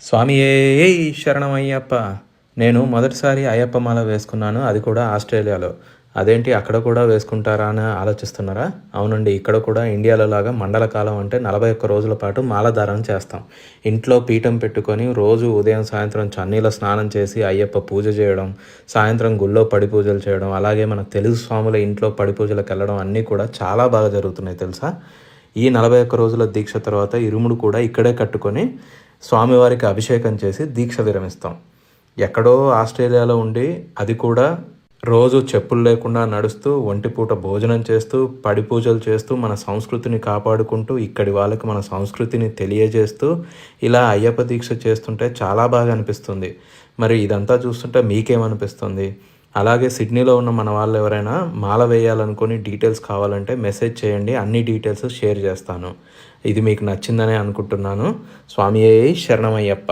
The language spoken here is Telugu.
స్వామియే శరణమయ్యప్ప. నేను మొదటిసారి అయ్యప్ప మాల వేసుకున్నాను, అది కూడా ఆస్ట్రేలియాలో. అదేంటి అక్కడ కూడా వేసుకుంటారా అని ఆలోచిస్తున్నారా? అవునండి, ఇక్కడ కూడా ఇండియాలో లాగా మండల కాలం అంటే 41 రోజుల పాటు మాలధారణ చేస్తాం. ఇంట్లో పీఠం పెట్టుకొని రోజు ఉదయం సాయంత్రం చన్నీల స్నానం చేసి అయ్యప్ప పూజ చేయడం, సాయంత్రం గుళ్ళో పడి పూజలు చేయడం, అలాగే మన తెలుగు స్వాముల ఇంట్లో పడి పూజలకు వెళ్ళడం అన్నీ కూడా చాలా బాగా జరుగుతున్నాయి తెలుసా. ఈ 41 రోజుల దీక్ష తర్వాత ఇరుముడు కూడా ఇక్కడే కట్టుకొని స్వామివారికి అభిషేకం చేసి దీక్ష విరమిస్తాం. ఎక్కడో ఆస్ట్రేలియాలో ఉండి, అది కూడా రోజు చెప్పులు లేకుండా నడుస్తూ, ఒంటిపూట భోజనం చేస్తూ, పడి పూజలు చేస్తూ, మన సంస్కృతిని కాపాడుకుంటూ, ఇక్కడి వాళ్ళకి మన సంస్కృతిని తెలియజేస్తూ ఇలా అయ్యప్ప దీక్ష చేస్తుంటే చాలా బాగా అనిపిస్తుంది. మరి ఇదంతా చూస్తుంటే మీకేమనిపిస్తుంది? అలాగే సిడ్నీలో ఉన్న మన వాళ్ళు ఎవరైనా మాల వేయాలనుకొని డీటెయిల్స్ కావాలంటే మెసేజ్ చేయండి, అన్ని డీటెయిల్స్ షేర్ చేస్తాను. ఇది మీకు నచ్చిందనే అనుకుంటున్నాను. స్వామియే శరణమయ్యప్ప.